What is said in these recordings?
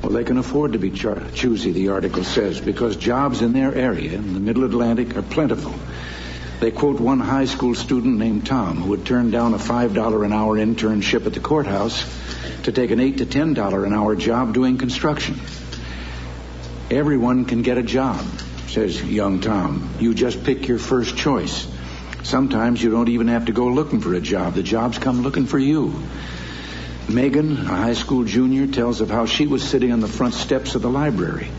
Well, they can afford to be choosy, the article says, because jobs in their area, in the Middle Atlantic, are plentiful. They quote one high school student named Tom who had turned down a $5 an hour internship at the courthouse to take an $8 to $10 an hour job doing construction. Everyone can get a job, says young Tom. You just pick your first choice. Sometimes you don't even have to go looking for a job. The jobs come looking for you. Megan, a high school junior, tells of how she was sitting on the front steps of the library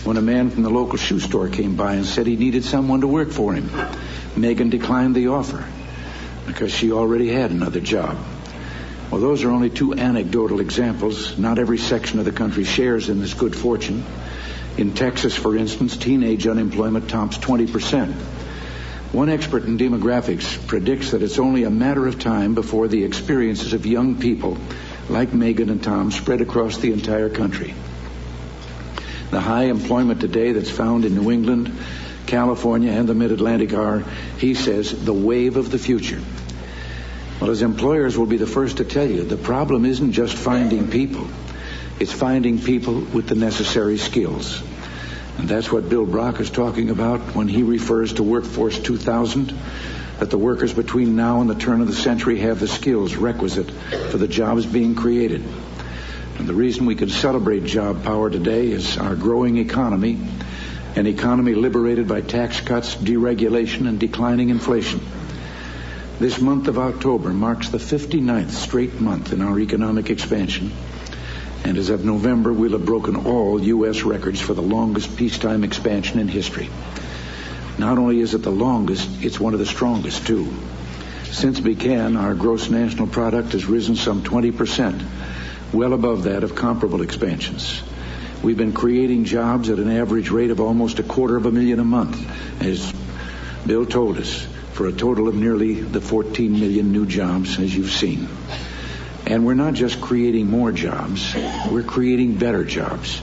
when a man from the local shoe store came by and said he needed someone to work for him. Megan declined the offer because she already had another job. Well, those are only two anecdotal examples. Not every section of the country shares in this good fortune. In Texas, for instance, teenage unemployment tops 20%. One expert in demographics predicts that it's only a matter of time before the experiences of young people like Megan and Tom spread across the entire country. The high employment today that's found in New England, California, and the Mid-Atlantic are, he says, the wave of the future. Well, as employers will be the first to tell you, the problem isn't just finding people. It's finding people with the necessary skills. And that's what Bill Brock is talking about when he refers to Workforce 2000, that the workers between now and the turn of the century have the skills requisite for the jobs being created. And the reason we can celebrate job power today is our growing economy, an economy liberated by tax cuts, deregulation, and declining inflation. This month of October marks the 59th straight month in our economic expansion. And as of November, we'll have broken all U.S. records for the longest peacetime expansion in history. Not only is it the longest, it's one of the strongest, too. Since it began, our gross national product has risen some 20%, well above that of comparable expansions. We've been creating jobs at an average rate of almost 250,000 a month, as Bill told us, for a total of nearly the 14 million new jobs, as you've seen. And we're not just creating more jobs, we're creating better jobs.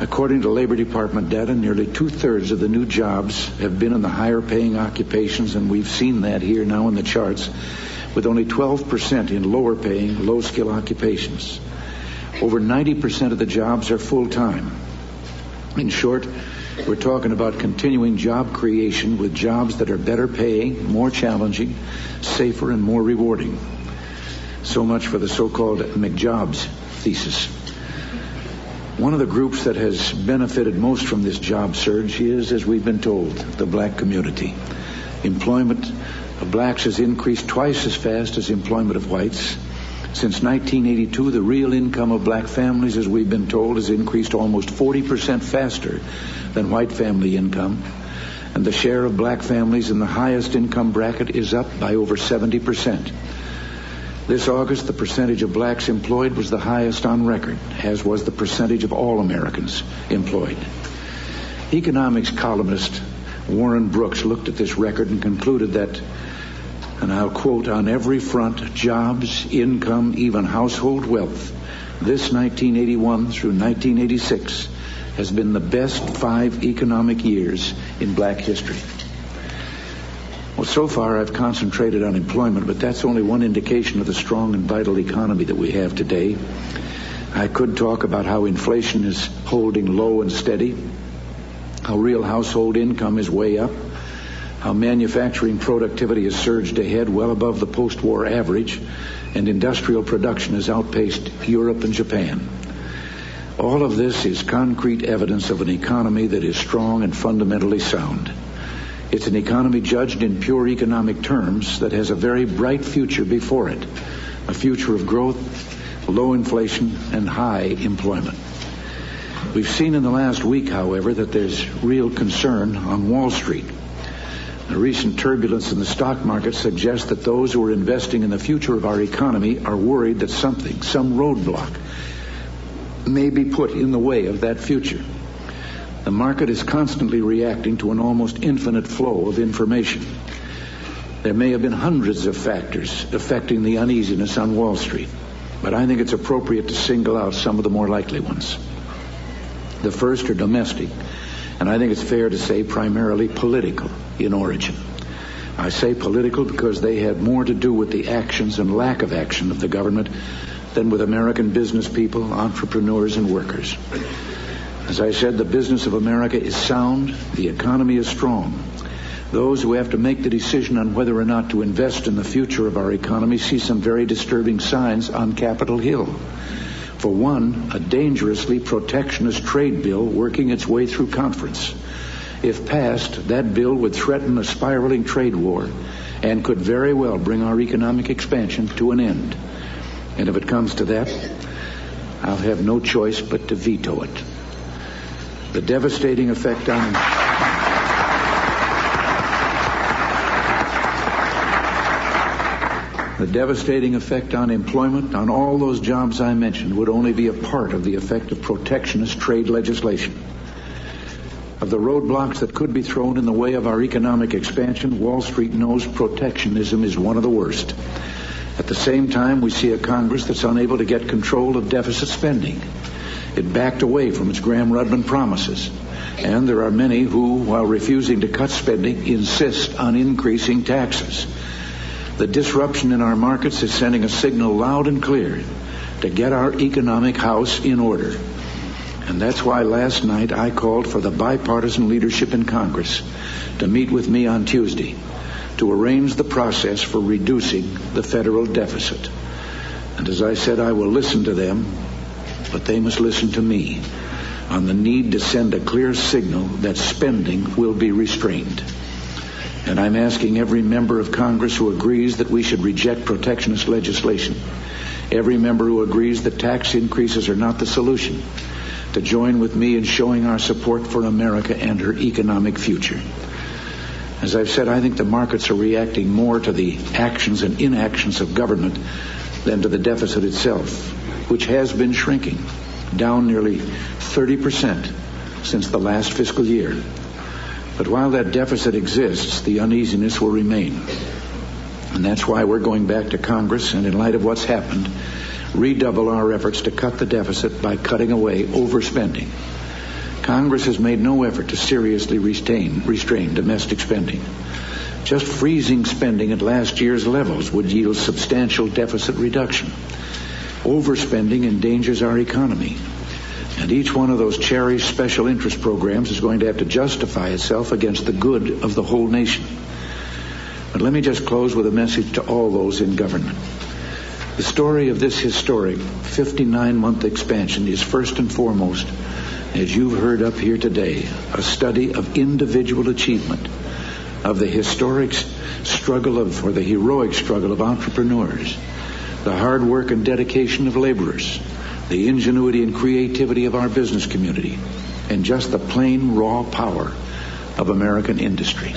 According to Labor Department data, nearly 2/3 of the new jobs have been in the higher paying occupations, and we've seen that here now in the charts, with only 12% in lower paying, low skill occupations. Over 90% of the jobs are full-time. In short, we're talking about continuing job creation with jobs that are better paying, more challenging, safer, and more rewarding. So much for the so-called McJobs thesis. One of the groups that has benefited most from this job surge is, as we've been told, the black community. Employment of blacks has increased twice as fast as employment of whites. Since 1982, the real income of black families, as we've been told, has increased almost 40% faster than white family income. And the share of black families in the highest income bracket is up by over 70%. This August, the percentage of blacks employed was the highest on record, as was the percentage of all Americans employed. Economics columnist Warren Brooks looked at this record and concluded that, and I'll quote, on every front, jobs, income, even household wealth, this 1981 through 1986 has been the best 5 economic years in black history. Well, so far I've concentrated on employment, but that's only one indication of the strong and vital economy that we have today. I could talk about how inflation is holding low and steady, how real household income is way up, how manufacturing productivity has surged ahead well above the post-war average, and industrial production has outpaced Europe and Japan. All of this is concrete evidence of an economy that is strong and fundamentally sound. It's an economy judged in pure economic terms that has a very bright future before it, a future of growth, low inflation, and high employment. We've seen in the last week, however, that there's real concern on Wall Street. The recent turbulence in the stock market suggests that those who are investing in the future of our economy are worried that some roadblock may be put in the way of that future. The market is constantly reacting to an almost infinite flow of information. There may have been hundreds of factors affecting the uneasiness on Wall Street, but I think it's appropriate to single out some of the more likely ones. The first are domestic, and I think it's fair to say primarily political in origin. I say political because they had more to do with the actions and lack of action of the government than with American business people, entrepreneurs, and workers. As I said, the business of America is sound, the economy is strong. Those who have to make the decision on whether or not to invest in the future of our economy see some very disturbing signs on Capitol Hill. For one, a dangerously protectionist trade bill working its way through conference. If passed, that bill would threaten a spiraling trade war and could very well bring our economic expansion to an end. And if it comes to that, I'll have no choice but to veto it. The devastating effect on employment, on all those jobs I mentioned, would only be a part of the effect of protectionist trade legislation. Of the roadblocks that could be thrown in the way of our economic expansion, Wall Street knows protectionism is one of the worst. At the same time, we see a Congress that's unable to get control of deficit spending. It backed away from its Graham-Rudman promises. And there are many who, while refusing to cut spending, insist on increasing taxes. The disruption in our markets is sending a signal loud and clear to get our economic house in order. And that's why last night I called for the bipartisan leadership in Congress to meet with me on Tuesday to arrange the process for reducing the federal deficit. And as I said, I will listen to them, but they must listen to me on the need to send a clear signal that spending will be restrained. And I'm asking every member of Congress who agrees that we should reject protectionist legislation, every member who agrees that tax increases are not the solution, to join with me in showing our support for America and her economic future. As I've said, I think the markets are reacting more to the actions and inactions of government than to the deficit itself, which has been shrinking, down nearly 30% since the last fiscal year. But while that deficit exists, the uneasiness will remain. And that's why we're going back to Congress and, in light of what's happened, redouble our efforts to cut the deficit by cutting away overspending. Congress has made no effort to seriously restrain domestic spending. Just freezing spending at last year's levels would yield substantial deficit reduction. Overspending endangers our economy. And each one of those cherished special interest programs is going to have to justify itself against the good of the whole nation. But let me just close with a message to all those in government. The story of this historic 59-month expansion is first and foremost, as you've heard up here today, a study of individual achievement, of the heroic struggle of entrepreneurs, the hard work and dedication of laborers, the ingenuity and creativity of our business community, and just the plain raw power of American industry.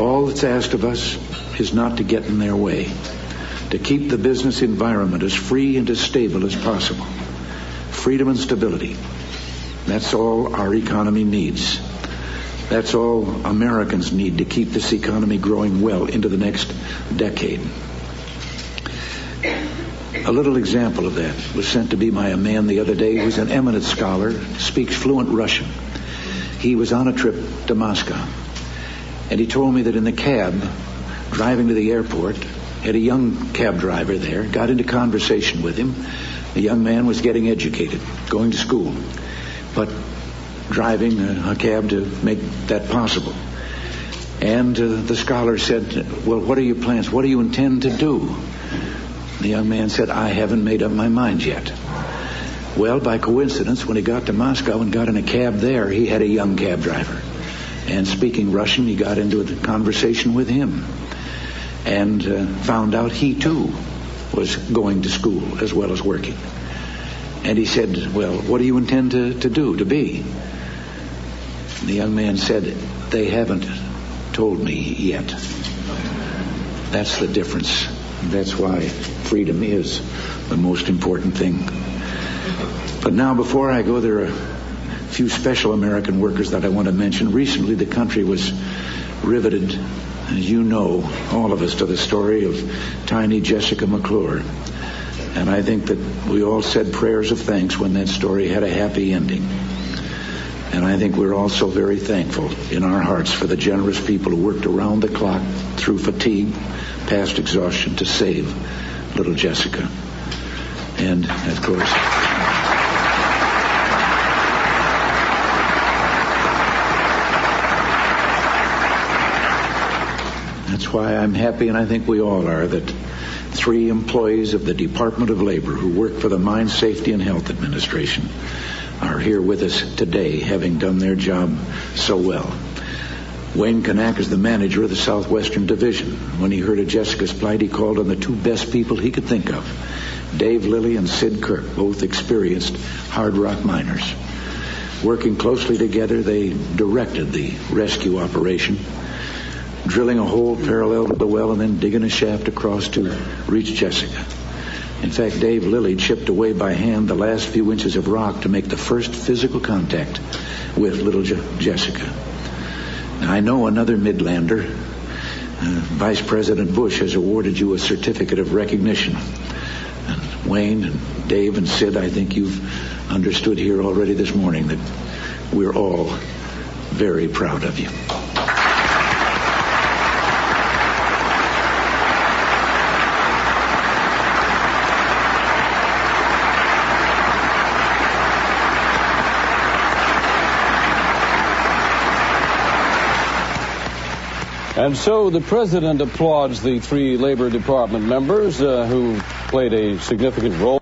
All that's asked of us is not to get in their way, to keep the business environment as free and as stable as possible. Freedom and stability. That's all our economy needs. That's all Americans need to keep this economy growing well into the next decade. A little example of that was sent to me by a man the other day who's an eminent scholar, speaks fluent Russian. He was on a trip to Moscow, and he told me that in the cab, driving to the airport, had a young cab driver there, got into conversation with him. The young man was getting educated, going to school, but driving a cab to make that possible. And the scholar said, well, what are your plans? What do you intend to do? The young man said, I haven't made up my mind yet. Well, by coincidence, when he got to Moscow and got in a cab there, he had a young cab driver. And speaking Russian, he got into a conversation with him and found out he, too, was going to school as well as working. And he said, well, what do you intend to do, to be? And the young man said, they haven't told me yet. That's the difference. That's why freedom is the most important thing. But now, before I go, there are a few special American workers that I want to mention. Recently, the country was riveted, as you know, all of us, to the story of tiny Jessica McClure. And I think that we all said prayers of thanks when that story had a happy ending. And I think we're also very thankful in our hearts for the generous people who worked around the clock through fatigue, past exhaustion, to save little Jessica. And, of course, that's why I'm happy, and I think we all are, that 3 employees of the Department of Labor who work for the Mine Safety and Health Administration are here with us today, having done their job so well. Wayne Kanak is the manager of the Southwestern Division. When he heard of Jessica's plight, he called on the 2 best people he could think of, Dave Lilly and Sid Kirk, both experienced hard rock miners. Working closely together, they directed the rescue operation, drilling a hole parallel to the well and then digging a shaft across to reach Jessica. In fact, Dave Lilly chipped away by hand the last few inches of rock to make the first physical contact with little Jessica. Now, I know another Midlander, Vice President Bush, has awarded you a certificate of recognition. And Wayne and Dave and Sid, I think you've understood here already this morning that we're all very proud of you. And so the President applauds the 3 Labor Department members who played a significant role